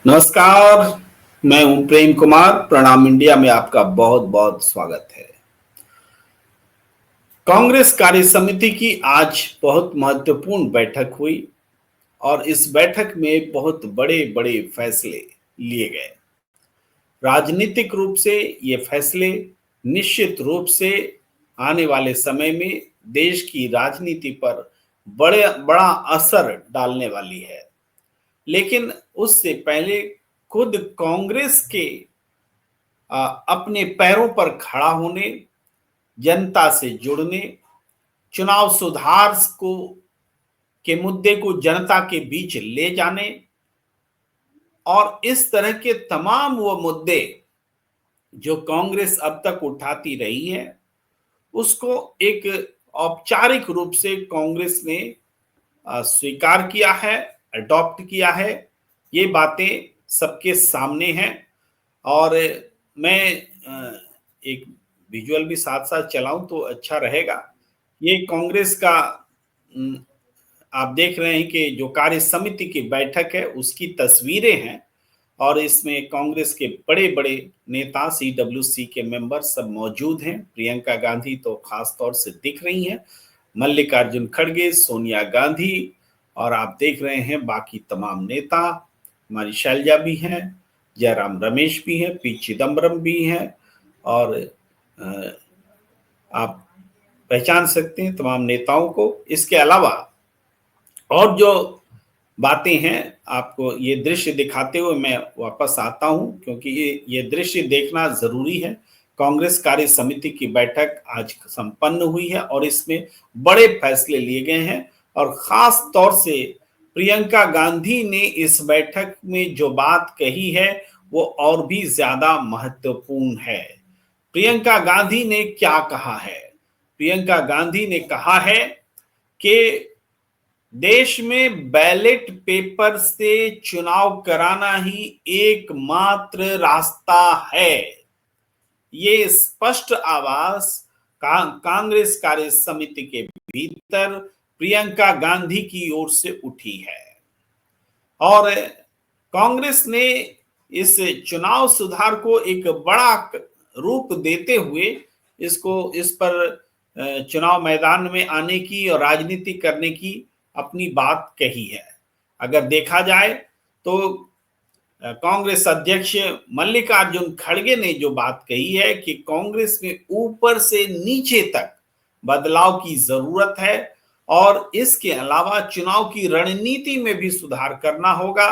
नमस्कार। मैं हूं प्रेम कुमार। प्रणाम इंडिया में आपका बहुत बहुत स्वागत है। कांग्रेस कार्य समिति की आज बहुत महत्वपूर्ण बैठक हुई और इस बैठक में बहुत बड़े बड़े फैसले लिए गए। राजनीतिक रूप से ये फैसले निश्चित रूप से आने वाले समय में देश की राजनीति पर बड़ा असर डालने वाली है। लेकिन उससे पहले खुद कांग्रेस के अपने पैरों पर खड़ा होने, जनता से जुड़ने, चुनाव सुधार को के मुद्दे को जनता के बीच ले जाने और इस तरह के तमाम वो मुद्दे जो कांग्रेस अब तक उठाती रही है, उसको एक औपचारिक रूप से कांग्रेस ने स्वीकार किया है, अडॉप्ट किया है। ये बातें सबके सामने हैं और मैं एक विजुअल भी साथ साथ चलाऊं तो अच्छा रहेगा। ये कांग्रेस का आप देख रहे हैं कि जो कार्य समिति की बैठक है उसकी तस्वीरें हैं और इसमें कांग्रेस के बड़े बड़े नेता सीडब्ल्यूसी के मेंबर सब मौजूद हैं। प्रियंका गांधी तो खास तौर से दिख रही हैं, मल्लिकार्जुन खड़गे, सोनिया गांधी और आप देख रहे हैं बाकी तमाम नेता, हमारी शैलजा भी हैं, जयराम रमेश भी हैं, पी चिदम्बरम भी हैं और आप पहचान सकते हैं तमाम नेताओं को। इसके अलावा और जो बातें हैं, आपको ये दृश्य दिखाते हुए मैं वापस आता हूं क्योंकि ये दृश्य देखना जरूरी है। कांग्रेस कार्य समिति की बैठक आज संपन्न हुई है और इसमें बड़े फैसले लिए गए हैं और खास तौर से प्रियंका गांधी ने इस बैठक में जो बात कही है वो और भी ज्यादा महत्वपूर्ण है। प्रियंका गांधी ने क्या कहा है? प्रियंका गांधी ने कहा है कि देश में बैलेट पेपर से चुनाव कराना ही एकमात्र रास्ता है। ये स्पष्ट आवाज कांग्रेस कार्य समिति के भीतर प्रियंका गांधी की ओर से उठी है और कांग्रेस ने इस चुनाव सुधार को एक बड़ा रूप देते हुए इस पर चुनाव मैदान में आने की और राजनीति करने की अपनी बात कही है। अगर देखा जाए तो कांग्रेस अध्यक्ष मल्लिकार्जुन खड़गे ने जो बात कही है कि कांग्रेस में ऊपर से नीचे तक बदलाव की जरूरत है और इसके अलावा चुनाव की रणनीति में भी सुधार करना होगा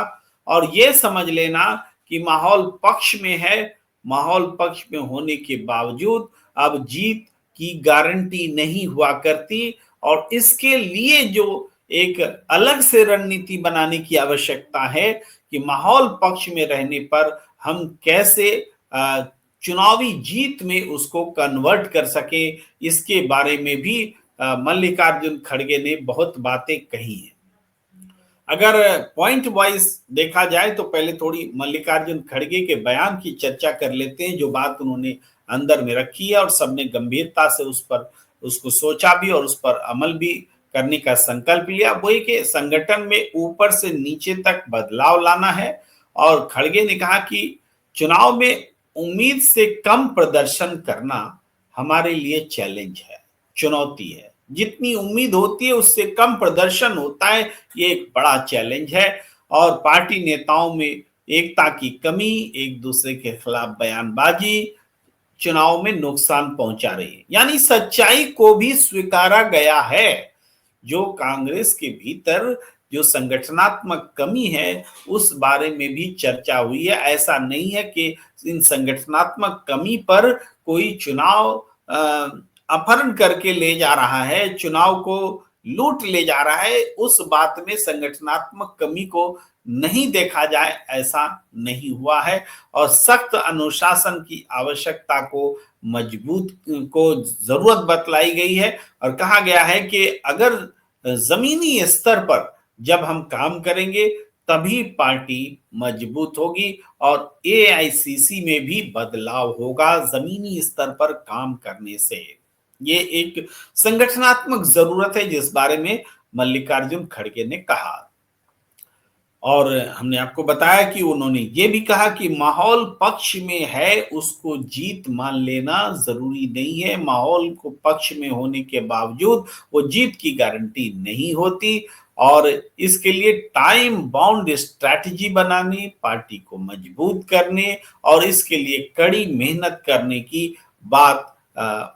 और यह समझ लेना कि माहौल पक्ष में है। माहौल पक्ष में होने के बावजूद अब जीत की गारंटी नहीं हुआ करती और इसके लिए जो एक अलग से रणनीति बनाने की आवश्यकता है कि माहौल पक्ष में रहने पर हम कैसे चुनावी जीत में उसको कन्वर्ट कर सके, इसके बारे में भी मल्लिकार्जुन खड़गे ने बहुत बातें कही हैं। अगर पॉइंट वाइज देखा जाए तो पहले थोड़ी मल्लिकार्जुन खड़गे के बयान की चर्चा कर लेते हैं। जो बात उन्होंने अंदर में रखी है और सबने गंभीरता से उसको सोचा भी और उस पर अमल भी करने का संकल्प लिया। वही कि संगठन में ऊपर से नीचे तक बदलाव लाना है और खड़गे ने कहा कि चुनाव में उम्मीद से कम प्रदर्शन करना हमारे लिए चैलेंज है, चुनौती है। जितनी उम्मीद होती है उससे कम प्रदर्शन होता है, ये एक बड़ा चैलेंज है और पार्टी नेताओं में एकता की कमी, एक दूसरे के खिलाफ बयानबाजी चुनाव में नुकसान पहुंचा रही है। यानी सच्चाई को भी स्वीकारा गया है। जो कांग्रेस के भीतर जो संगठनात्मक कमी है उस बारे में भी चर्चा हुई है। ऐसा नहीं है कि इन संगठनात्मक कमी पर कोई चुनाव अपहरण करके ले जा रहा है, चुनाव को लूट ले जा रहा है, उस बात में संगठनात्मक कमी को नहीं देखा जाए, ऐसा नहीं हुआ है और सख्त अनुशासन की आवश्यकता को मजबूत को जरूरत बतलाई गई है और कहा गया है कि अगर जमीनी स्तर पर जब हम काम करेंगे तभी पार्टी मजबूत होगी और एआईसीसी में भी बदलाव होगा जमीनी स्तर पर काम करने से। ये एक संगठनात्मक जरूरत है जिस बारे में मल्लिकार्जुन खड़गे ने कहा। और हमने आपको बताया कि उन्होंने ये भी कहा कि माहौल पक्ष में है, उसको जीत मान लेना ज़रूरी नहीं है। माहौल को पक्ष में होने के बावजूद वो जीत की गारंटी नहीं होती और इसके लिए टाइम बाउंड स्ट्रैटेजी बनाने, पार्टी को मजबूत करने और इसके लिए कड़ी मेहनत करने की बात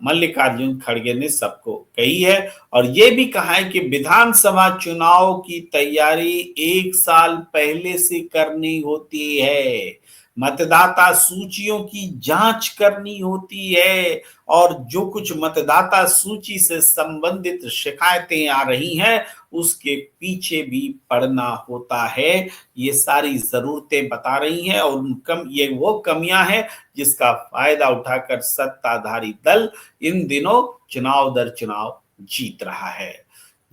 मल्लिकार्जुन खड़गे ने सबको कही है। और ये भी कहा है कि विधानसभा चुनाव की तैयारी 1 साल पहले से करनी होती है, मतदाता सूचियों की जांच करनी होती है और जो कुछ मतदाता सूची से संबंधित शिकायतें आ रही हैं उसके पीछे भी पड़ना होता है। ये सारी जरूरतें बता रही हैं और ये वो कमियां हैं जिसका फायदा उठाकर सत्ताधारी दल इन दिनों चुनाव दर चुनाव जीत रहा है।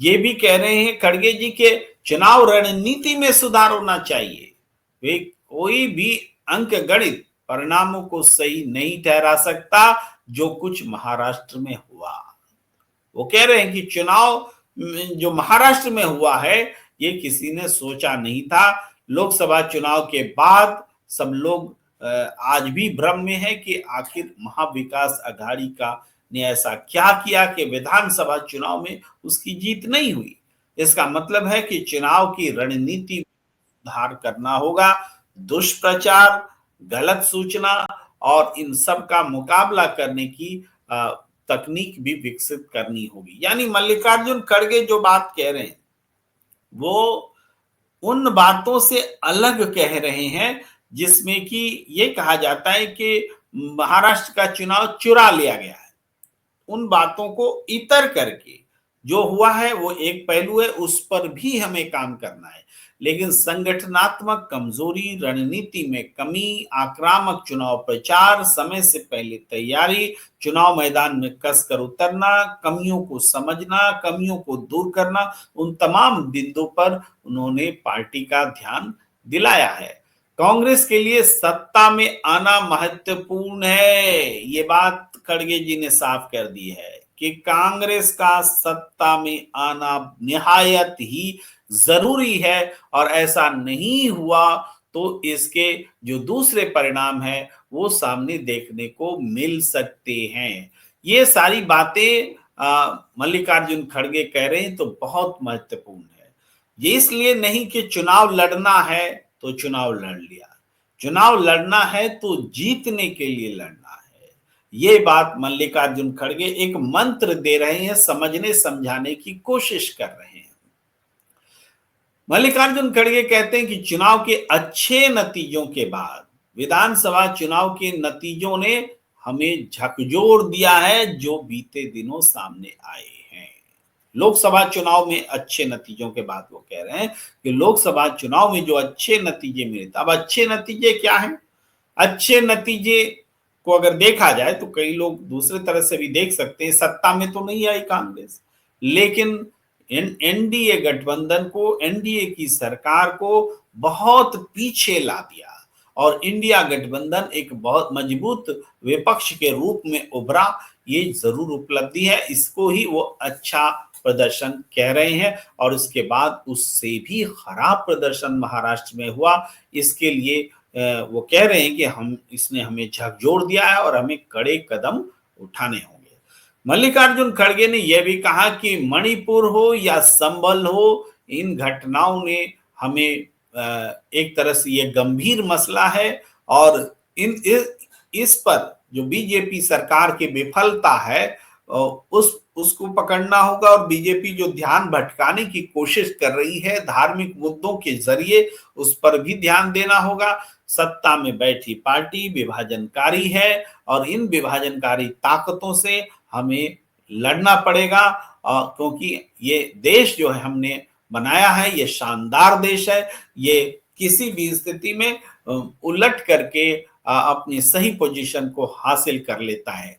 ये भी कह रहे हैं खड़गे जी के चुनाव रणनीति में सुधार होना चाहिए। वे कोई भी अंक गणित परिणामों को सही नहीं ठहरा सकता जो कुछ महाराष्ट्र में हुआ। वो कह रहे हैं कि चुनाव जो महाराष्ट्र में हुआ है ये किसी ने सोचा नहीं था। लोकसभा चुनाव के बाद सब लोग आज भी भ्रम में है कि आखिर महाविकास आघाड़ी का ने ऐसा क्या किया कि विधानसभा चुनाव में उसकी जीत नहीं हुई। इसका मतलब है कि चुनाव की रणनीति सुधार करना होगा। दुष्प्रचार, गलत सूचना और इन सब का मुकाबला करने की तकनीक भी विकसित करनी होगी। यानी मल्लिकार्जुन खड़गे जो बात कह रहे हैं वो उन बातों से अलग कह रहे हैं जिसमें कि ये कहा जाता है कि महाराष्ट्र का चुनाव चुरा लिया गया है। उन बातों को इतर करके जो हुआ है वो एक पहलू है, उस पर भी हमें काम करना है, लेकिन संगठनात्मक कमजोरी, रणनीति में कमी, आक्रामक चुनाव प्रचार, समय से पहले तैयारी, चुनाव मैदान में कसकर उतरना, कमियों को समझना, कमियों को दूर करना, उन तमाम बिंदु पर उन्होंने पार्टी का ध्यान दिलाया है। कांग्रेस के लिए सत्ता में आना महत्वपूर्ण है, ये बात खड़गे जी ने साफ कर दी है कि कांग्रेस का सत्ता में आना निहायत ही जरूरी है और ऐसा नहीं हुआ तो इसके जो दूसरे परिणाम है वो सामने देखने को मिल सकते हैं। ये सारी बातें मल्लिकार्जुन खड़गे कह रहे हैं तो बहुत महत्वपूर्ण है। ये इसलिए नहीं कि चुनाव लड़ना है तो चुनाव लड़ लिया, चुनाव लड़ना है तो जीतने के लिए लड़ना है। ये बात मल्लिकार्जुन खड़गे एक मंत्र दे रहे हैं, समझने समझाने की कोशिश कर रहे हैं। मल्लिकार्जुन खड़गे कहते हैं कि चुनाव के अच्छे नतीजों के बाद विधानसभा चुनाव के नतीजों ने हमें झकझोर दिया है जो बीते दिनों सामने आए हैं। लोकसभा चुनाव में अच्छे नतीजों के बाद वो कह रहे हैं कि लोकसभा चुनाव में जो अच्छे नतीजे मिले, अब अच्छे नतीजे क्या हैं? अच्छे नतीजे को अगर देखा जाए तो कई लोग दूसरे तरह से भी देख सकते हैं। सत्ता में तो नहीं आई कांग्रेस, लेकिन एनडीए गठबंधन को, एनडीए की सरकार को बहुत पीछे ला दिया और इंडिया गठबंधन एक बहुत मजबूत विपक्ष के रूप में उभरा। ये जरूर उपलब्धि है, इसको ही वो अच्छा प्रदर्शन कह रहे हैं और उसके बाद उससे भी खराब प्रदर्शन महाराष्ट्र में हुआ। इसके लिए वो कह रहे हैं कि इसने हमें झकझोर दिया है और हमें कड़े कदम उठाने होंगे। मल्लिकार्जुन खड़गे ने यह भी कहा कि मणिपुर हो या संबल हो, इन घटनाओं ने हमें एक तरह से ये गंभीर मसला है और इस पर जो बीजेपी सरकार की विफलता है उसको पकड़ना होगा और बीजेपी जो ध्यान भटकाने की कोशिश कर रही है धार्मिक मुद्दों के जरिए, उस पर भी ध्यान देना होगा। सत्ता में बैठी पार्टी विभाजनकारी है और इन विभाजनकारी ताकतों से हमें लड़ना पड़ेगा क्योंकि ये देश जो है हमने बनाया है, ये शानदार देश है, ये किसी भी स्थिति में उलट करके अपनी सही पोजीशन को हासिल कर लेता है।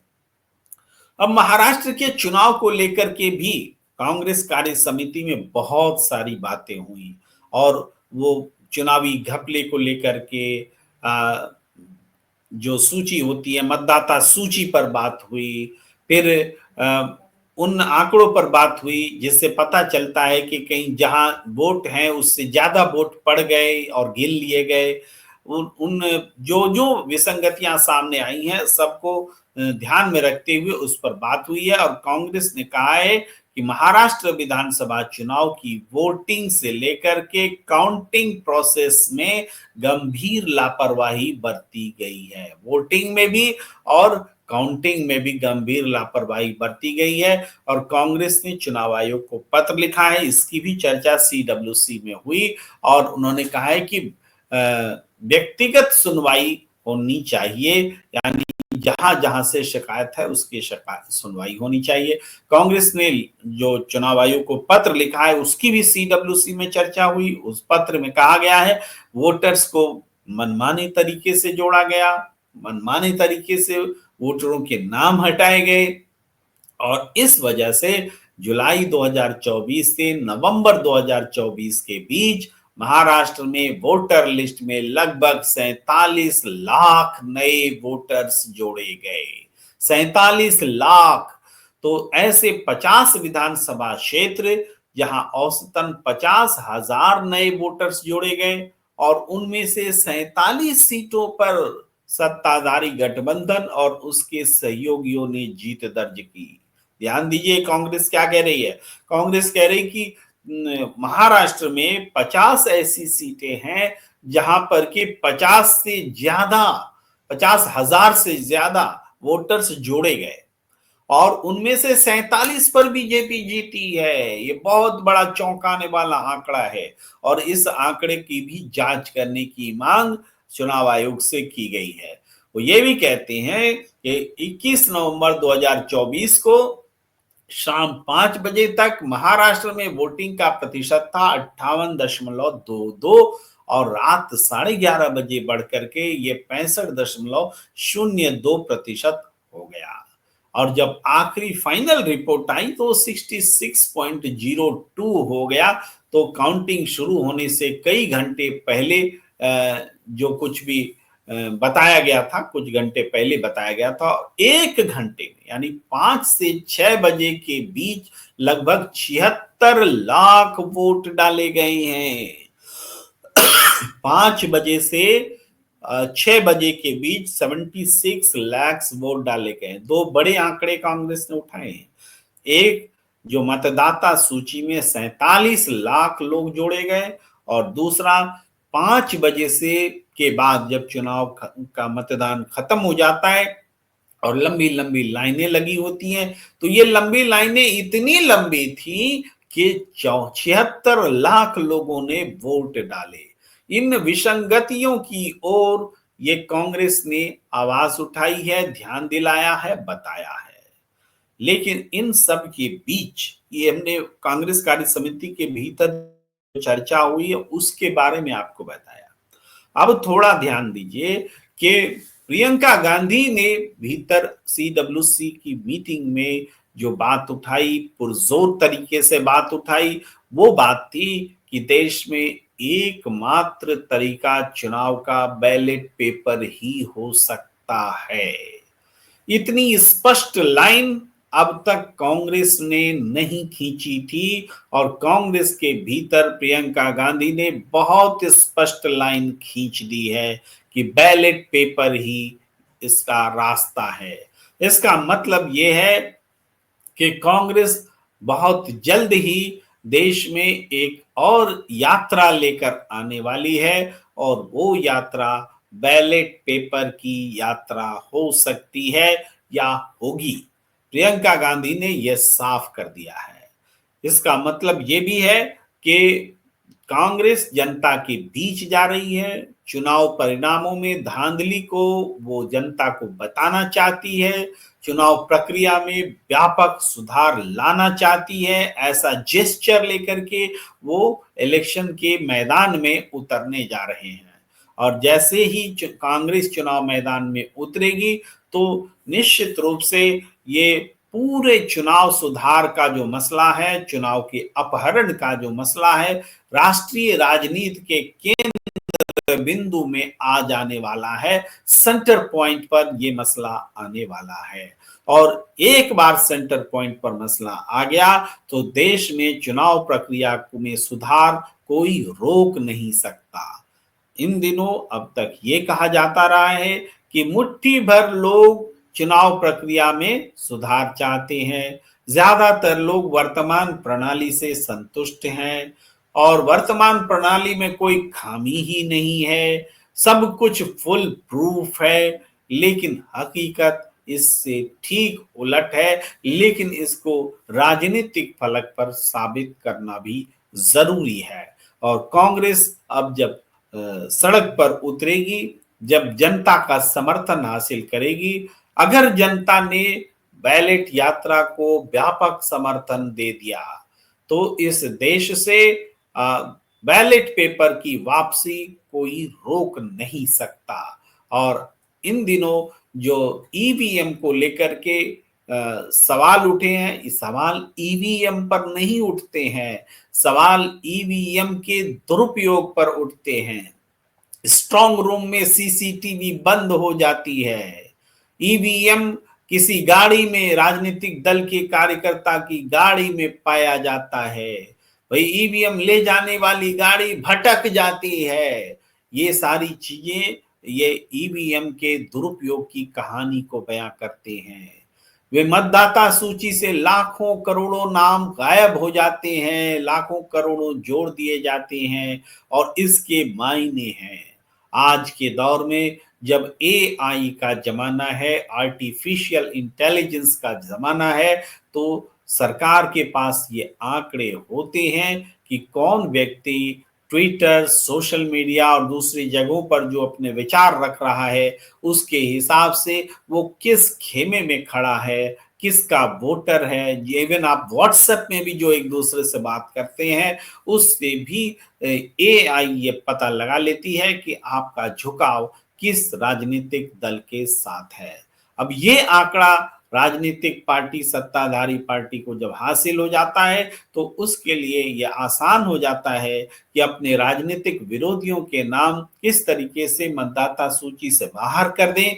अब महाराष्ट्र के चुनाव को लेकर के भी कांग्रेस कार्य समिति में बहुत सारी बातें हुई और वो चुनावी घपले को लेकर के जो सूची होती है, मतदाता सूची पर बात हुई, फिर उन आंकड़ों पर बात हुई जिससे पता चलता है कि कहीं जहां वोट हैं उससे ज्यादा वोट पड़ गए और गिन लिए गए। उन उन जो जो विसंगतियां सामने आई हैं सबको ध्यान में रखते हुए उस पर बात हुई है और कांग्रेस ने कहा है कि महाराष्ट्र विधानसभा चुनाव की वोटिंग से लेकर के काउंटिंग प्रोसेस में गंभीर लापरवाही बरती गई है। वोटिंग में भी और काउंटिंग में भी गंभीर लापरवाही बरती गई है और कांग्रेस ने चुनाव आयोग को पत्र लिखा है। इसकी भी चर्चा सीडब्ल्यूसी में हुई और उन्होंने कहा है कि व्यक्तिगत सुनवाई होनी चाहिए, यानी जहां जहां से शिकायत है उसकी शिकायत सुनवाई होनी चाहिए। कांग्रेस ने जो चुनाव आयोग को पत्र लिखा है उसकी भी सीडब्ल्यूसी में चर्चा हुई। उस पत्र में कहा गया है वोटर्स को मनमाने तरीके से जोड़ा गया, मनमाने तरीके से वोटरों के नाम हटाए गए और इस वजह से जुलाई 2024 से नवंबर 2024 के बीच महाराष्ट्र में वोटर लिस्ट में लगभग 47 लाख नए वोटर्स जोड़े गए। 47 लाख। तो ऐसे 50 विधानसभा क्षेत्र जहां औसतन 50,000 नए वोटर्स जोड़े गए और उनमें से 47 सीटों पर सत्ताधारी गठबंधन और उसके सहयोगियों ने जीत दर्ज की। ध्यान दीजिए कांग्रेस क्या कह रही है। कांग्रेस कह रही कि महाराष्ट्र में 50 ऐसी सीटें हैं जहां पर कि 50,000 से ज्यादा वोटर्स जोड़े गए और उनमें से 47 पर बीजेपी जीती है। ये बहुत बड़ा चौंकाने वाला आंकड़ा है और इस आंकड़े की भी जांच करने की मांग चुनाव आयोग से की गई है। वो ये भी कहते हैं कि 21 नवंबर 2024 को शाम 5 बजे तक महाराष्ट्र में वोटिंग का प्रतिशत था 58.22 और रात 11:30 बजे बढ़कर के ये 65.02% हो गया और जब आखिरी फाइनल रिपोर्ट आई तो 66.02 हो गया। तो काउंटिंग शुरू होने से कई घंटे पहले जो कुछ भी बताया गया था, कुछ घंटे पहले बताया गया था, 1 घंटे में यानी 5 से 6 बजे के बीच लगभग 76 लाख वोट डाले गए हैं। 5 बजे से 6 बजे के बीच 76 लाख वोट डाले गए। दो बड़े आंकड़े कांग्रेस ने उठाए हैं। एक, जो मतदाता सूची में 47 लाख लोग जोड़े गए और दूसरा 5 बजे से के बाद जब चुनाव का मतदान खत्म हो जाता है और लंबी लंबी लाइनें लगी होती हैं, तो ये लंबी लाइनें इतनी लंबी थी कि 76 लाख लोगों ने वोट डाले। इन विसंगतियों की ओर ये कांग्रेस ने आवाज उठाई है, ध्यान दिलाया है, बताया है। लेकिन इन सब के बीच ये हमने कांग्रेस कार्य समिति के भीतर चर्चा हुई है उसके बारे में आपको बताया। अब थोड़ा ध्यान दीजिए कि प्रियंका गांधी ने भीतर सीडब्ल्यूसी की मीटिंग में जो बात उठाई, पुरजोर तरीके से बात उठाई, वो बात थी कि देश में एकमात्र तरीका चुनाव का बैलेट पेपर ही हो सकता है। इतनी स्पष्ट लाइन अब तक कांग्रेस ने नहीं खींची थी और कांग्रेस के भीतर प्रियंका गांधी ने बहुत स्पष्ट लाइन खींच दी है कि बैलेट पेपर ही इसका रास्ता है। इसका मतलब यह है कि कांग्रेस बहुत जल्द ही देश में एक और यात्रा लेकर आने वाली है और वो यात्रा बैलेट पेपर की यात्रा हो सकती है या होगी। प्रियंका गांधी ने यह साफ कर दिया है। इसका मतलब यह भी है कि कांग्रेस जनता के बीच जा रही है, चुनाव परिणामों में धांधली को वो जनता को बताना चाहती है, चुनाव प्रक्रिया में व्यापक सुधार लाना चाहती है। ऐसा जेस्चर लेकर के वो इलेक्शन के मैदान में उतरने जा रहे हैं और जैसे ही कांग्रेस चुनाव मैदान में उतरेगी तो निश्चित रूप से ये पूरे चुनाव सुधार का जो मसला है, चुनाव के अपहरण का जो मसला है, राष्ट्रीय राजनीति के केंद्र बिंदु में आ जाने वाला है, सेंटर पॉइंट पर ये मसला आने वाला है। और एक बार सेंटर पॉइंट पर मसला आ गया तो देश में चुनाव प्रक्रिया में सुधार कोई रोक नहीं सकता। इन दिनों अब तक ये कहा जाता रहा है कि मुट्ठी भर लोग चुनाव प्रक्रिया में सुधार चाहते हैं। ज्यादातर लोग वर्तमान प्रणाली से संतुष्ट हैं और वर्तमान प्रणाली में कोई खामी ही नहीं है, सब कुछ फुल प्रूफ है। लेकिन हकीकत इससे ठीक उलट है, लेकिन इसको राजनीतिक फलक पर साबित करना भी जरूरी है। और कांग्रेस अब जब सड़क पर उतरेगी, जब जनता का समर्थन हासिल करेगी, अगर जनता ने बैलेट यात्रा को व्यापक समर्थन दे दिया तो इस देश से बैलेट पेपर की वापसी कोई रोक नहीं सकता। और इन दिनों जो ईवीएम को लेकर के सवाल उठे हैं, ये सवाल ईवीएम पर नहीं उठते हैं, सवाल ईवीएम के दुरुपयोग पर उठते हैं। स्ट्रांग रूम में सीसीटीवी बंद हो जाती है, ईवीएम किसी गाड़ी में, राजनीतिक दल के कार्यकर्ता की गाड़ी में पाया जाता है, भाई ईवीएम ले जाने वाली गाड़ी भटक जाती है। ये सारी चीजें ये ईवीएम के दुरुपयोग की कहानी को बयां करते हैं। वे मतदाता सूची से लाखों करोड़ों नाम गायब हो जाते हैं, लाखों करोड़ों जोड़ दिए जाते हैं और इसके मायने हैं। आज के दौर में जब एआई का जमाना है, आर्टिफिशियल इंटेलिजेंस का जमाना है, तो सरकार के पास ये आंकड़े होते हैं कि कौन व्यक्ति ट्विटर, सोशल मीडिया और दूसरी जगहों पर जो अपने विचार रख रहा है, उसके हिसाब से वो किस खेमे में खड़ा है, किसका वोटर है। इवन आप व्हाट्सएप में भी जो एक दूसरे से बात करते हैं, उससे भी एआई ये पता लगा लेती है कि आपका झुकाव किस राजनीतिक दल के साथ है। अब ये आंकड़ा राजनीतिक पार्टी, सत्ताधारी पार्टी को जब हासिल हो जाता है तो उसके लिए यह आसान हो जाता है कि अपने राजनीतिक विरोधियों के नाम किस तरीके से मतदाता सूची से बाहर कर दें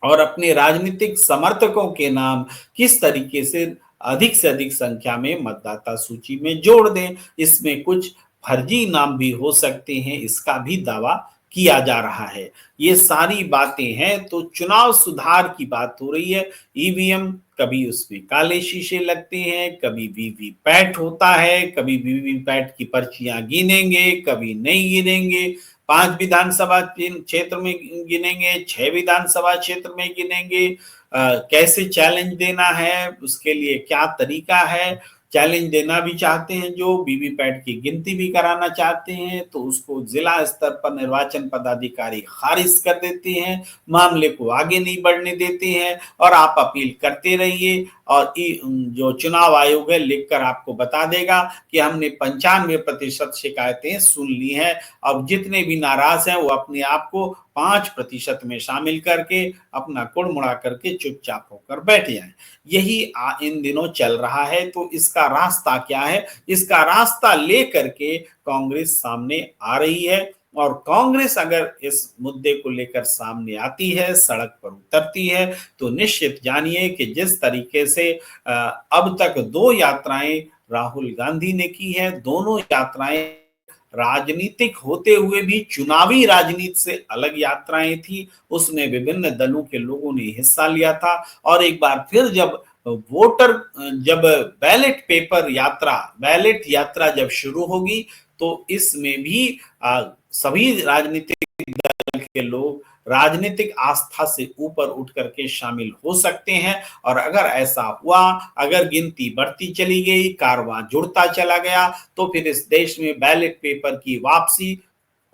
और अपने राजनीतिक समर्थकों के नाम किस तरीके से अधिक संख्या में मतदाता सूची में जोड़ दें। इसमें कुछ फर्जी नाम भी हो सकते हैं, इसका भी दावा किया जा रहा है। ये सारी बातें हैं। तो चुनाव सुधार की बात हो रही है। ईवीएम, कभी उसमें काले शीशे लगते हैं, कभी वीवीपैट होता है, कभी वीवीपैट की पर्चियां गिनेंगे, कभी नहीं गिनेंगे, 5 विधानसभा क्षेत्र में गिनेंगे, 6 विधानसभा क्षेत्र में गिनेंगे। कैसे चैलेंज देना है, उसके लिए क्या तरीका है। चैलेंज देना भी चाहते हैं, जो वीवीपैट की गिनती भी कराना चाहते हैं, तो उसको जिला स्तर पर निर्वाचन पदाधिकारी खारिज कर देते हैं, मामले को आगे नहीं बढ़ने देते हैं और आप अपील करते रहिए। और जो चुनाव आयोग है लिखकर आपको बता देगा कि हमने 95% शिकायतें सुन ली हैं। अब जितने भी नाराज हैं वो अपने आप को 5% में शामिल करके अपना कुड़ मुड़ा करके चुपचाप होकर बैठ जाएं। यही इन दिनों चल रहा है। तो इसका रास्ता क्या है? इसका रास्ता लेकर के कांग्रेस सामने आ रही है और कांग्रेस अगर इस मुद्दे को लेकर सामने आती है, सड़क पर उतरती है, तो निश्चित जानिए कि जिस तरीके से अब तक 2 यात्राएं राहुल गांधी ने की है, दोनों यात्राएं राजनीतिक होते हुए भी चुनावी राजनीति से अलग यात्राएं थी। उसमें विभिन्न दलों के लोगों ने हिस्सा लिया था और एक बार फिर जब बैलेट यात्रा जब शुरू होगी तो इसमें भी सभी राजनीतिक दल के लोग राजनीतिक आस्था से ऊपर उठ करके शामिल हो सकते हैं। और अगर ऐसा हुआ, अगर गिनती बढ़ती चली गई, कारवां जुड़ता चला गया, तो फिर इस देश में बैलेट पेपर की वापसी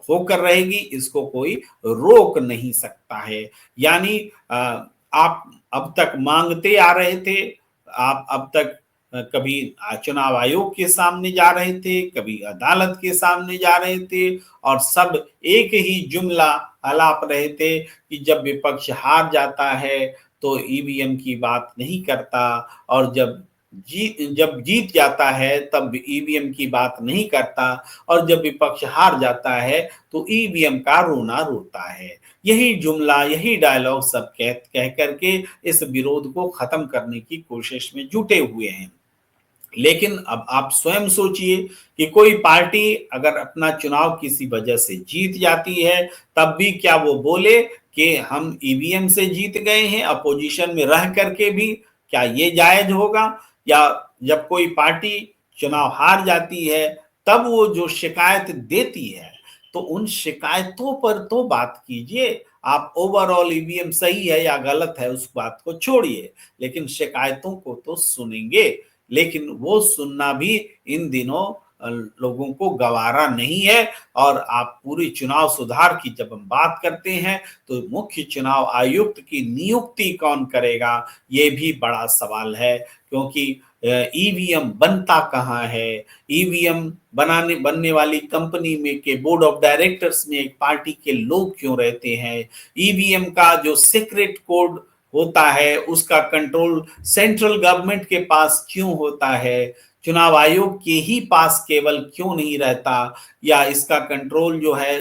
होकर रहेगी, इसको कोई रोक नहीं सकता है। यानी आप अब तक मांगते आ रहे थे, आप अब तक कभी चुनाव आयोग के सामने जा रहे थे, कभी अदालत के सामने जा रहे थे और सब एक ही जुमला अलाप रहे थे कि जब विपक्ष हार जाता है तो ईवीएम की बात नहीं करता और जब जब जीत जाता है तब ईवीएम की बात नहीं करता, और जब विपक्ष हार जाता है तो ईवीएम का रोना रोता है। यही जुमला, यही डायलॉग सब कह करके इस विरोध को खत्म करने की कोशिश में जुटे हुए हैं। लेकिन अब आप स्वयं सोचिए कि कोई पार्टी अगर अपना चुनाव किसी वजह से जीत जाती है, तब भी क्या वो बोले कि हम ईवीएम से जीत गए हैं, अपोजिशन में रह करके भी? क्या ये जायज होगा? या जब कोई पार्टी चुनाव हार जाती है, तब वो जो शिकायत देती है, तो उन शिकायतों पर तो बात कीजिए। आप ओवरऑल ईवीएम सही है या गलत है उस बात को छोड़िए, लेकिन शिकायतों को तो सुनेंगे। लेकिन वो सुनना भी इन दिनों लोगों को गवारा नहीं है। और आप पूरी चुनाव सुधार की जब हम बात करते हैं, तो मुख्य चुनाव आयुक्त की नियुक्ति कौन करेगा, ये भी बड़ा सवाल है। क्योंकि ईवीएम बनता कहाँ है? ईवीएम बनने वाली कंपनी में के बोर्ड ऑफ डायरेक्टर्स में एक पार्टी के लोग क्यों रहते हैं? ईवीएम का जो सीक्रेट कोड होता है, उसका कंट्रोल सेंट्रल गवर्नमेंट के पास क्यों होता है? चुनाव आयोग के ही पास केवल क्यों नहीं रहता? या इसका कंट्रोल जो है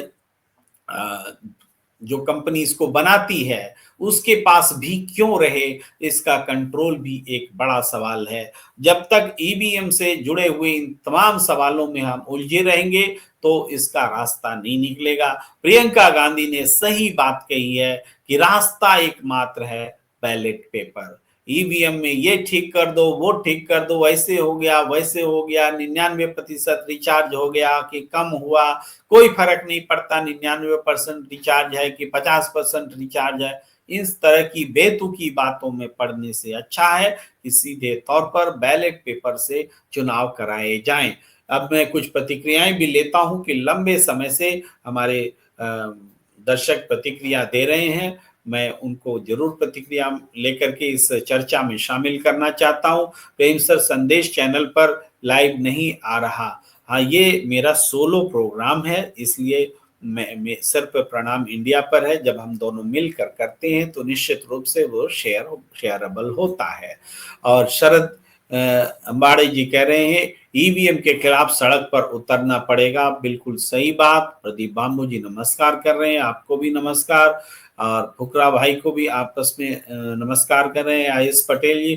जो कंपनी इसको बनाती है उसके पास भी क्यों रहे? इसका कंट्रोल भी एक बड़ा सवाल है। जब तक ईवीएम से जुड़े हुए इन तमाम सवालों में हम उलझे रहेंगे, तो इसका रास्ता नहीं निकलेगा। प्रियंका गांधी ने सही बात कही है कि रास्ता एकमात्र है बैलेट पेपर। ईवीएम में ये ठीक कर दो, वो ठीक कर दो, ऐसे हो गया, वैसे हो गया, 99% रिचार्ज हो गया कि कम हुआ, कोई फर्क नहीं पड़ता 99% रिचार्ज है कि 50% रिचार्ज है। इस तरह की बेतुकी बातों में पड़ने से अच्छा है कि सीधे तौर पर बैलेट पेपर से चुनाव कराए जाएं। अब मैं कुछ प्रतिक्रियाएं भी लेता हूं कि लंबे समय से हमारे दर्शक प्रतिक्रिया दे रहे हैं। मैं उनको जरूर प्रतिक्रिया लेकर के इस चर्चा में शामिल करना चाहता हूं। प्रेम सर संदेश चैनल पर लाइव नहीं आ रहा। हाँ, ये मेरा सोलो प्रोग्राम है, इसलिए मैं सिर्फ प्रणाम इंडिया पर है। जब हम दोनों मिलकर करते हैं तो निश्चित रूप से वो शेयरेबल होता है। और शरद अंबाड़ी जी कह रहे हैं ईवीएम के खिलाफ सड़क पर उतरना पड़ेगा। बिल्कुल सही बात। प्रदीप बाम्बू जी नमस्कार कर रहे हैं, आपको भी नमस्कार। और फुकरा भाई को भी आपस में नमस्कार कर रहे हैं। आयुष पटेल जी,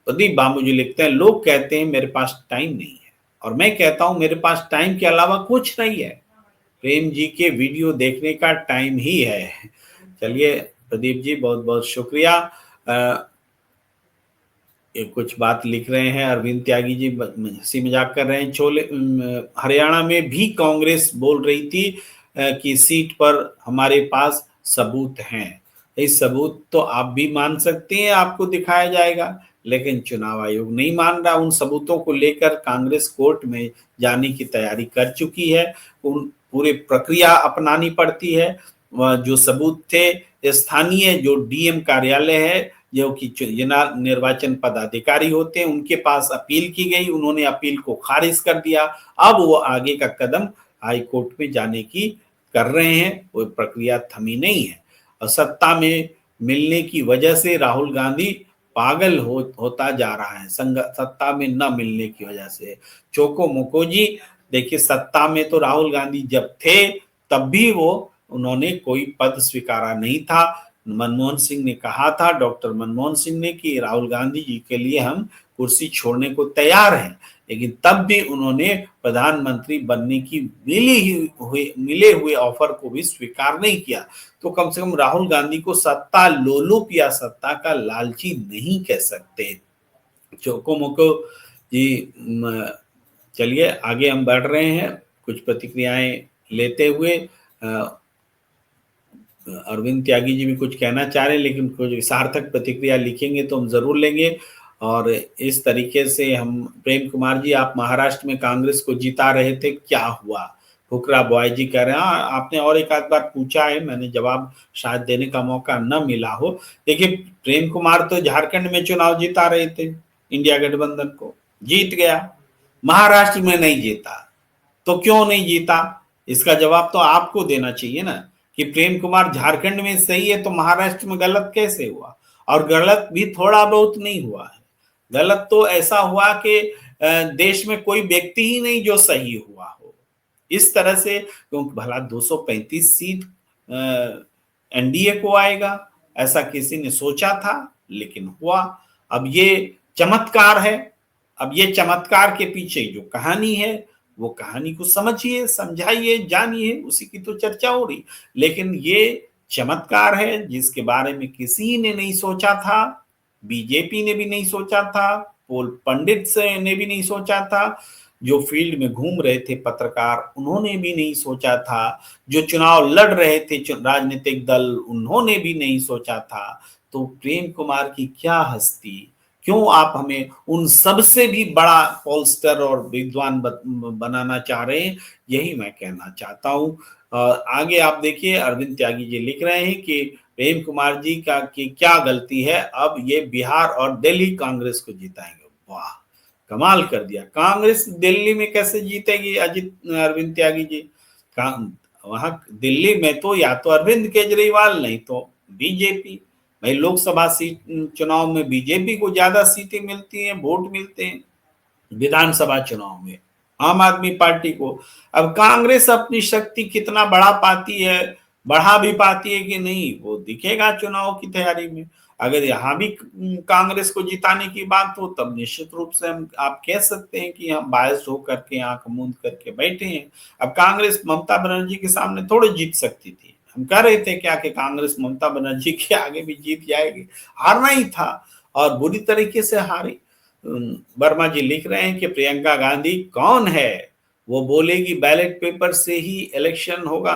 प्रदीप बाम्बू जी लिखते हैं लोग कहते हैं मेरे पास टाइम नहीं है, और मैं कहता हूं मेरे पास टाइम के अलावा कुछ नहीं है। प्रेम जी के वीडियो देखने का टाइम ही है। चलिए प्रदीप जी, बहुत बहुत शुक्रिया। कुछ बात लिख रहे हैं अरविंद त्यागी जी, हंसी मजाक कर रहे हैं। हरियाणा में भी कांग्रेस बोल रही थी कि सीट पर हमारे पास सबूत हैं। इस सबूत तो आप भी मान सकते हैं, आपको दिखाया जाएगा, लेकिन चुनाव आयोग नहीं मान रहा। उन सबूतों को लेकर कांग्रेस कोर्ट में जाने की तैयारी कर चुकी है। उन पूरी प्रक्रिया अपनानी पड़ती है। जो सबूत थे, स्थानीय जो डीएम कार्यालय है, जो कि निर्वाचन पदाधिकारी होते हैं, उनके पास अपील की गई, उन्होंने अपील को खारिज कर दिया। अब वो आगे का कदम हाई कोर्ट में जाने की कर रहे हैं, वो प्रक्रिया थमी नहीं है। और सत्ता में मिलने की वजह से राहुल गांधी पागल होता जा रहा है, सत्ता में न मिलने की वजह से। चोको मोको जी, देखिए सत्ता में तो राहुल गांधी जब थे तब भी उन्होंने कोई पद स्वीकारा नहीं था। मनमोहन सिंह ने कहा था, डॉक्टर मनमोहन सिंह ने, कि राहुल गांधी जी के लिए हम कुर्सी छोड़ने को तैयार हैं, लेकिन तब भी उन्होंने प्रधानमंत्री बनने की मिले हुए ऑफर को भी स्वीकार नहीं किया। तो कम से कम राहुल गांधी को सत्ता लोलुप या सत्ता का लालची नहीं कह सकते। चोको मोको जी, चलिए आगे हम बढ़ रहे हैं कुछ प्रतिक्रियाएं लेते हुए। अरविंद त्यागी जी भी कुछ कहना चाह रहे हैं, लेकिन कुछ सार्थक प्रतिक्रिया लिखेंगे तो हम जरूर लेंगे। और इस तरीके से हम, प्रेम कुमार जी, आप महाराष्ट्र में कांग्रेस को जिता रहे थे, क्या हुआ? फुकरा बॉय जी कह रहे हैं हाँ, आपने और एक आध बार पूछा है, मैंने जवाब शायद देने का मौका न मिला हो। देखिए प्रेम कुमार तो झारखंड में चुनाव जिता रहे थे, इंडिया गठबंधन को जीत गया, महाराष्ट्र में नहीं जीता। तो क्यों नहीं जीता, इसका जवाब तो आपको देना चाहिए ना, कि प्रेम कुमार झारखंड में सही है तो महाराष्ट्र में गलत कैसे हुआ? और गलत भी थोड़ा बहुत नहीं हुआ है, गलत तो ऐसा हुआ कि देश में कोई व्यक्ति ही नहीं जो सही हुआ हो इस तरह से, क्योंकि भला 235 सीट एनडीए को आएगा, ऐसा किसी ने सोचा था, लेकिन हुआ। अब ये चमत्कार है। अब ये चमत्कार के पीछे जो कहानी है, वो कहानी को समझिए, समझाइए, जानिए, उसी की तो चर्चा हो रही। लेकिन ये चमत्कार है जिसके बारे में किसी ने नहीं सोचा था, बीजेपी ने भी नहीं सोचा था, पोल पंडित से ने भी नहीं सोचा था, जो फील्ड में घूम रहे थे पत्रकार उन्होंने भी नहीं सोचा था, जो चुनाव लड़ रहे थे राजनीतिक दल उन्होंने भी नहीं सोचा था। तो प्रेम कुमार की क्या हस्ती, क्यों आप हमें उन सबसे भी बड़ा पोलस्टर और विद्वान बनाना चाह रहे हैं, यही मैं कहना चाहता हूं। आगे आप देखिए, अरविंद त्यागी जी लिख रहे हैं कि प्रेम कुमार जी का की क्या गलती है, अब ये बिहार और दिल्ली कांग्रेस को जिताएंगे। वाह, कमाल कर दिया। कांग्रेस दिल्ली में कैसे जीतेगी अजित अरविंद त्यागी जी? वहां दिल्ली में तो या तो अरविंद केजरीवाल नहीं तो बीजेपी। भाई लोकसभा सीट चुनाव में बीजेपी को ज्यादा सीटें मिलती हैं, वोट मिलते हैं, विधानसभा चुनाव में आम आदमी पार्टी को। अब कांग्रेस अपनी शक्ति कितना बढ़ा पाती है, बढ़ा भी पाती है कि नहीं, वो दिखेगा चुनाव की तैयारी में। अगर यहाँ भी कांग्रेस को जिताने की बात हो, तब निश्चित रूप से हम आप कह सकते हैं कि हम बायस होकर के आंख मूंद करके बैठे हैं। अब कांग्रेस ममता बनर्जी के सामने थोड़े जीत सकती थी। हम कह रहे थे क्या कि कांग्रेस ममता बनर्जी के आगे भी जीत जाएगी, हारना ही था और बुरी तरीके से हारी। वर्मा जी लिख रहे हैं कि प्रियंका गांधी कौन है, वो बोलेगी बैलेट पेपर से ही इलेक्शन होगा।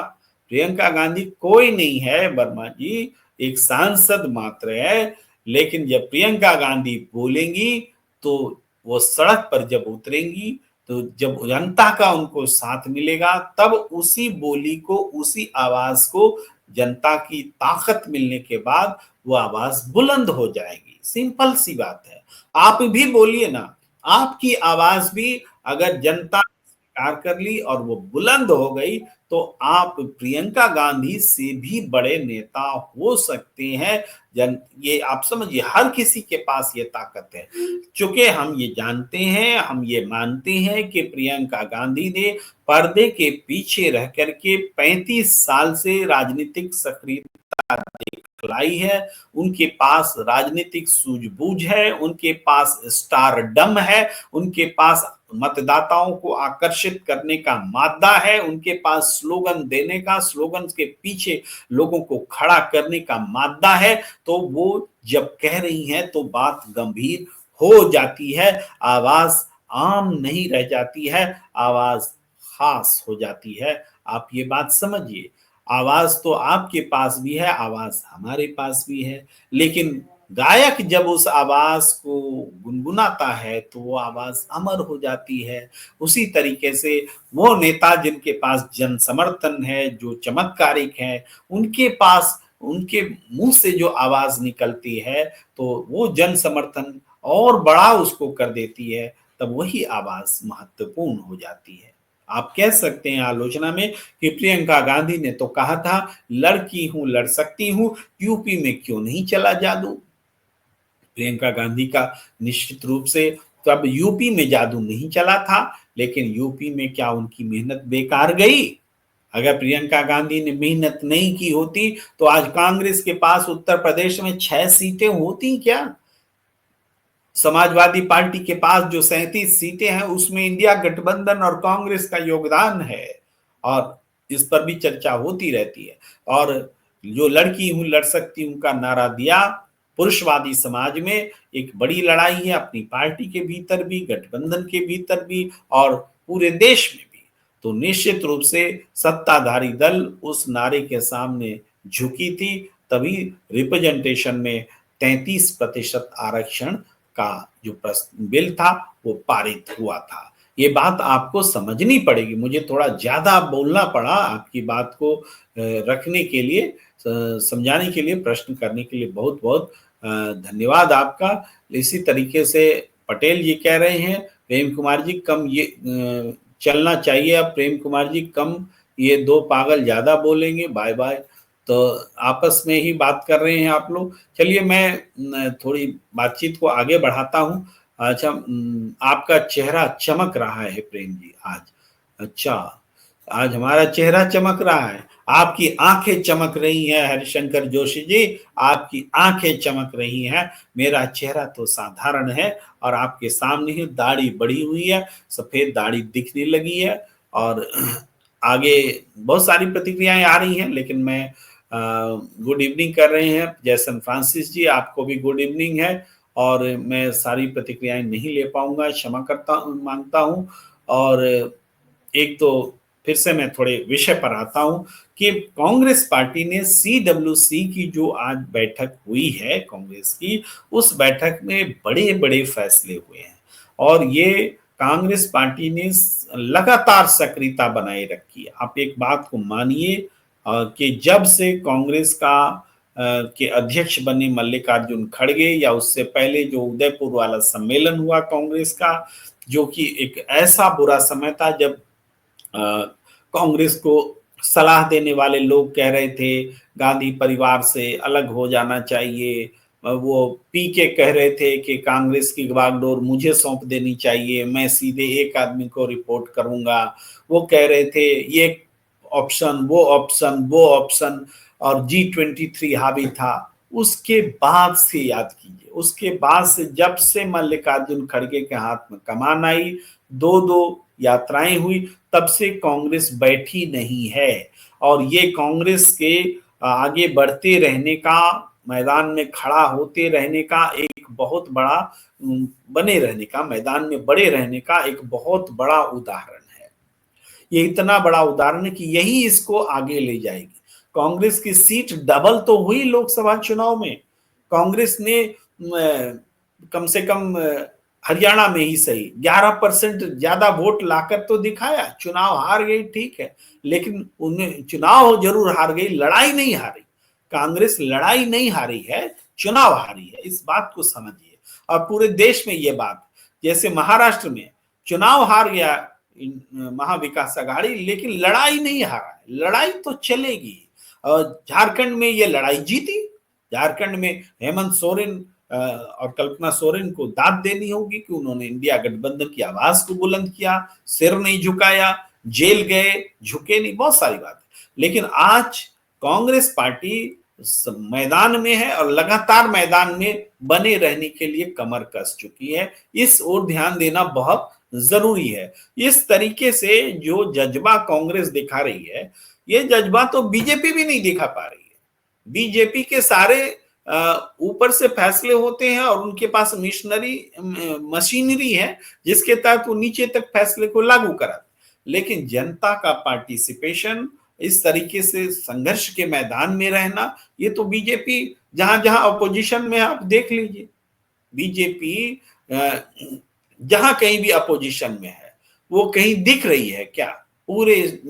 प्रियंका गांधी कोई नहीं है वर्मा जी, एक सांसद मात्र है। लेकिन जब प्रियंका गांधी बोलेंगी तो वो सड़क पर जब उतरेंगी, तो जब जनता का उनको साथ मिलेगा, तब उसी बोली को, उसी आवाज को, जनता की ताकत मिलने के बाद वो आवाज बुलंद हो जाएगी। सिंपल सी बात है। आप भी बोलिए ना, आपकी आवाज भी अगर जनता स्वीकार कर ली और वो बुलंद हो गई, तो आप प्रियंका गांधी से भी बड़े नेता हो सकते हैं। ये आप समझिए, हर किसी के पास ये ताकत है। चूंकि हम ये जानते हैं, हम ये मानते हैं कि प्रियंका गांधी ने पर्दे के पीछे रह करके 35 साल से राजनीतिक सक्रियता दिखलाई है। उनके पास राजनीतिक सूझबूझ है, उनके पास स्टारडम है, उनके पास मतदाताओं को आकर्षित करने का मादा है, उनके पास स्लोगन देने का, स्लोगन के पीछे लोगों को खड़ा करने का मादा है। तो वो जब कह रही हैं तो बात गंभीर हो जाती है, आवाज आम नहीं रह जाती है, आवाज खास हो जाती है। आप ये बात समझिए, आवाज तो आपके पास भी है, आवाज हमारे पास भी है, लेकिन गायक जब उस आवाज को गुनगुनाता है तो वो आवाज अमर हो जाती है। उसी तरीके से वो नेता जिनके पास जन समर्थन है, जो चमत्कारिक है, उनके पास, उनके मुंह से जो आवाज निकलती है, तो वो जन समर्थन और बड़ा उसको कर देती है, तब वही आवाज महत्वपूर्ण हो जाती है। आप कह सकते हैं आलोचना में कि प्रियंका गांधी ने तो कहा था लड़की हूं, लड़ सकती हूं, यूपी में क्यों नहीं चला जादू। प्रियंका गांधी का निश्चित रूप से तब यूपी में जादू नहीं चला था, लेकिन यूपी में क्या उनकी मेहनत बेकार गई? अगर प्रियंका गांधी ने मेहनत नहीं की होती तो आज कांग्रेस के पास उत्तर प्रदेश में 6 सीटें होती क्या? समाजवादी पार्टी के पास जो 37 सीटें हैं, उसमें इंडिया गठबंधन और कांग्रेस का योगदान है, और इस पर भी चर्चा होती रहती है। और जो लड़की हूं, लड़ सकती हूं का नारा दिया, पुरुषवादी समाज में एक बड़ी लड़ाई है, अपनी पार्टी के भीतर भी, गठबंधन के भीतर भी, और पूरे देश में भी। तो निश्चित रूप से सत्ताधारी दल उस नारे के सामने झुकी थी, तभी रिप्रेजेंटेशन में 33% आरक्षण का जो बिल था वो पारित हुआ था। ये बात आपको समझनी पड़ेगी। मुझे थोड़ा ज्यादा बोलना पड़ा आपकी बात को रखने के लिए, समझाने के लिए, प्रश्न करने के लिए बहुत बहुत धन्यवाद आपका। इसी तरीके से पटेल जी कह रहे हैं प्रेम कुमार जी कम ये चलना चाहिए, अब प्रेम कुमार जी कम, ये दो पागल ज्यादा बोलेंगे, बाय बाय। तो आपस में ही बात कर रहे हैं आप लोग। चलिए मैं थोड़ी बातचीत को आगे बढ़ाता हूं। अच्छा, आपका चेहरा चमक रहा है प्रेम जी आज। अच्छा, आज हमारा चेहरा चमक रहा है। आपकी आंखें चमक रही हैं हरिशंकर जोशी जी, आपकी आंखें चमक रही हैं। मेरा चेहरा तो साधारण है और आपके सामने ही दाढ़ी बढ़ी हुई है, सफेद दाढ़ी दिखने लगी है। और आगे बहुत सारी प्रतिक्रियाएं आ रही हैं, लेकिन मैं गुड इवनिंग कर रहे हैं जैसन फ्रांसिस जी, आपको भी गुड इवनिंग है। और मैं सारी प्रतिक्रियाएं नहीं ले पाऊंगा, क्षमा करता मांगता हूं। और एक तो फिर से मैं थोड़े विषय पर आता हूं कि कांग्रेस पार्टी ने सीडब्ल्यूसी की जो आज बैठक हुई है कांग्रेस की, उस बैठक में बड़े बड़े फैसले हुए हैं। और ये कांग्रेस पार्टी ने लगातार सक्रियता बनाए रखी है। आप एक बात को मानिए कि जब से कांग्रेस का के अध्यक्ष बने मल्लिकार्जुन खड़गे, या उससे पहले जो उदयपुर वाला सम्मेलन हुआ कांग्रेस का, जो कि एक ऐसा बुरा समय था जब कांग्रेस को सलाह देने वाले लोग कह रहे थे गांधी परिवार से अलग हो जाना चाहिए। वो पीके कह रहे थे कि कांग्रेस की बागडोर मुझे सौंप देनी चाहिए, मैं सीधे एक आदमी को रिपोर्ट करूंगा। वो कह रहे थे ये ऑप्शन वो ऑप्शन, और G23 हावी था। उसके बाद से याद कीजिए, उसके बाद से जब से मल्लिकार्जुन खड़गे के हाथ में कमान आई, दो दो यात्राएं हुई, तब से कांग्रेस बैठी नहीं है। और ये कांग्रेस के आगे बढ़ते रहने का, मैदान में खड़ा होते रहने का एक बहुत बड़ा, बने रहने का, मैदान में बड़े रहने का एक बहुत बड़ा उदाहरण है। ये इतना बड़ा उदाहरण है कि यही इसको आगे ले जाएगी। कांग्रेस की सीट डबल तो हुई लोकसभा चुनाव में। कांग्रेस ने कम से कम हरियाणा में ही सही 11% ज्यादा वोट लाकर तो दिखाया। चुनाव हार गई, ठीक है, लेकिन उन्हें चुनाव जरूर हार गई, लड़ाई नहीं हारी। कांग्रेस लड़ाई नहीं हारी है, चुनाव हारी है, इस बात को समझिए। और पूरे देश में ये बात, जैसे महाराष्ट्र में चुनाव हार गया महाविकास आघाड़ी, लेकिन लड़ाई नहीं हारा, लड़ाई तो चलेगी। और झारखंड में ये लड़ाई जीती। झारखंड में हेमंत सोरेन और कल्पना सोरेन को दाद देनी होगी कि उन्होंने इंडिया गठबंधन की आवाज को बुलंद किया, सिर नहीं झुकाया, जेल गए, झुके नहीं, बहुत सारी बात है। लेकिन आज कांग्रेस पार्टी मैदान में है और लगातार मैदान में बने रहने के लिए कमर कस चुकी है। इस ओर ध्यान देना बहुत जरूरी है। इस तरीके से जो जज्बा कांग्रेस दिखा रही है, ये जज्बा तो बीजेपी भी नहीं दिखा पा रही है। बीजेपी के सारे ऊपर से फैसले होते हैं और उनके पास मशीनरी है जिसके तहत वो नीचे तक फैसले को लागू कराते। लेकिन जनता का पार्टिसिपेशन, इस तरीके से संघर्ष के मैदान में रहना, ये तो बीजेपी जहां जहां अपोजिशन में, आप देख लीजिए, बीजेपी जहां कहीं भी अपोजिशन में है, वो कहीं दिख रही है क्या पूरे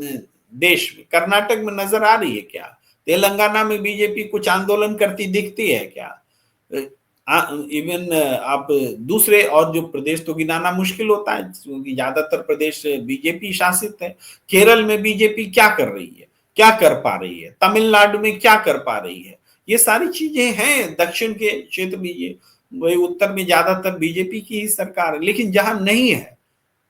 देश में? कर्नाटक में नजर आ रही है क्या? तेलंगाना में बीजेपी कुछ आंदोलन करती दिखती है क्या? इवन आप दूसरे और जो प्रदेश तो गिनाना मुश्किल होता है क्योंकि ज्यादातर प्रदेश बीजेपी शासित है। केरल में बीजेपी क्या कर रही है, क्या कर पा रही है? तमिलनाडु में क्या कर पा रही है? ये सारी चीजें हैं। दक्षिण के क्षेत्र में, ये वही उत्तर में ज्यादातर बीजेपी की ही सरकार है, लेकिन जहां नहीं है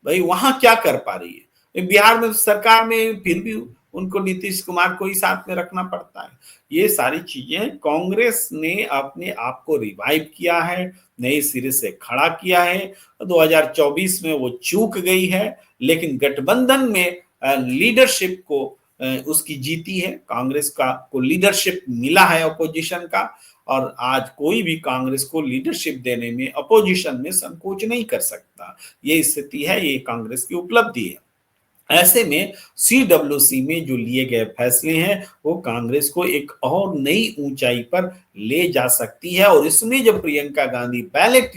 भाई, वहां क्या कर पा रही है? बिहार में सरकार में फिर भी उनको नीतीश कुमार को ही साथ में रखना पड़ता है। ये सारी चीजें, कांग्रेस ने अपने आप को रिवाइव किया है, नए सिरे से खड़ा किया है। 2024 में वो चूक गई है, लेकिन गठबंधन में लीडरशिप को उसकी जीती है। कांग्रेस को लीडरशिप मिला है अपोजिशन का, और आज कोई भी कांग्रेस को लीडरशिप देने में, अपोजिशन में संकोच नहीं कर सकता। ये स्थिति है, ये कांग्रेस की उपलब्धि है। ऐसे में सीडब्ल्यूसी में जो लिए गए फैसले हैं, वो कांग्रेस को एक और नई ऊंचाई पर ले जा सकती है। और इसमें जब प्रियंका गांधी बैलेट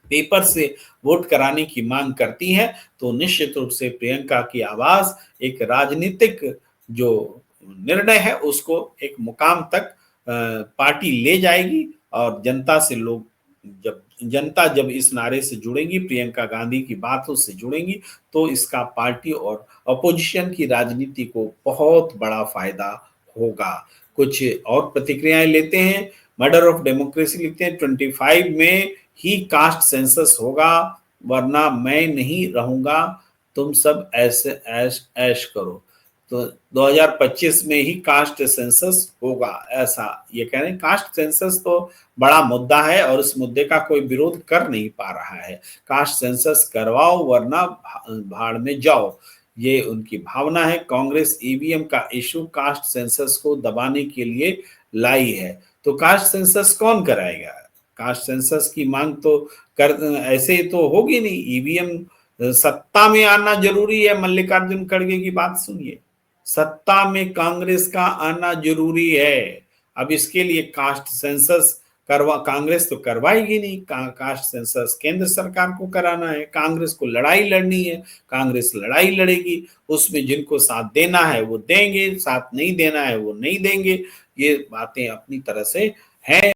पेपर से वोट कराने की मांग करती हैं, तो निश्चित रूप से प्रियंका की आवाज एक राजनीतिक जो निर्णय है उसको एक मुकाम तक पार्टी ले जाएगी। और जनता जब इस नारे से जुड़ेगी, प्रियंका गांधी की बातों से जुड़ेंगी, तो इसका पार्टी और अपोजिशन की राजनीति को बहुत बड़ा फायदा होगा। कुछ और प्रतिक्रियाएं लेते हैं। मर्डर ऑफ डेमोक्रेसी लिखते हैं 25 में ही कास्ट सेंसस होगा, वरना मैं नहीं रहूंगा, तुम सब ऐसे ऐश ऐश करो। तो 2025 में ही कास्ट सेंसस होगा, ऐसा ये कह रहे हैं। कास्ट सेंसस तो बड़ा मुद्दा है और इस मुद्दे का कोई विरोध कर नहीं पा रहा है। कास्ट सेंसस करवाओ वरना भाड़ में जाओ, ये उनकी भावना है। कांग्रेस ईवीएम का इशू कास्ट सेंसस को दबाने के लिए लाई है। तो कास्ट सेंसस कौन कराएगा? कास्ट सेंसस की मांग तो कर ऐसे तो होगी नहीं। ईवीएम सत्ता में आना जरूरी है। मल्लिकार्जुन खड़गे की बात सुनिए, सत्ता में कांग्रेस का आना जरूरी है। अब इसके लिए कास्ट सेंसस करवा कांग्रेस तो करवाएगी नहीं। कास्ट सेंसस केंद्र सरकार को कराना है, कांग्रेस को लड़ाई लड़नी है, कांग्रेस लड़ाई लड़ेगी। उसमें जिनको साथ देना है वो देंगे, साथ नहीं देना है वो नहीं देंगे। ये बातें अपनी तरह से हैं।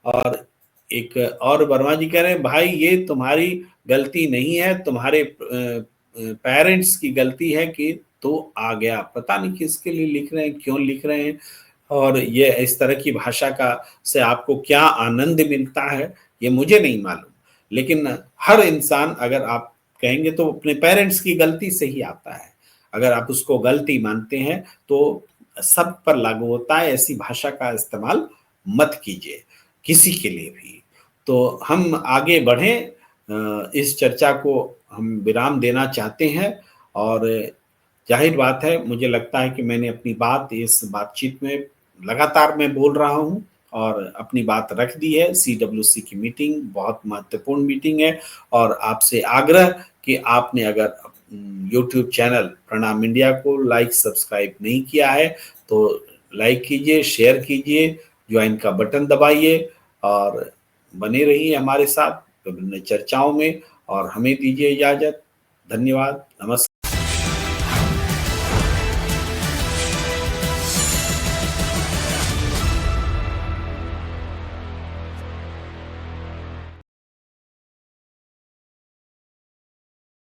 और एक और वर्मा जी कह रहे हैं, भाई ये तुम्हारी गलती नहीं है, तुम्हारे पेरेंट्स की गलती है कि तो आ गया। पता नहीं किसके लिए लिख रहे हैं, क्यों लिख रहे हैं, और ये इस तरह की भाषा का से आपको क्या आनंद मिलता है ये मुझे नहीं मालूम। लेकिन हर इंसान, अगर आप कहेंगे तो अपने पेरेंट्स की गलती से ही आता है। अगर आप उसको गलती मानते हैं तो सब पर लागू होता है। ऐसी भाषा का इस्तेमाल मत कीजिए किसी के लिए भी। तो हम आगे बढ़ें, इस चर्चा को हम विराम देना चाहते हैं। और जाहिर बात है, मुझे लगता है कि मैंने अपनी बात इस बातचीत में लगातार मैं बोल रहा हूं और अपनी बात रख दी है। सीडब्ल्यूसी की मीटिंग बहुत महत्वपूर्ण मीटिंग है और आपसे आग्रह कि आपने अगर यूट्यूब चैनल प्रणाम इंडिया को लाइक सब्सक्राइब नहीं किया है तो लाइक कीजिए, शेयर कीजिए, ज्वाइन का बटन दबाइए और बने रहिए हमारे साथ विभिन्न चर्चाओं में। और हमें दीजिए इजाजत। धन्यवाद, नमस्कार।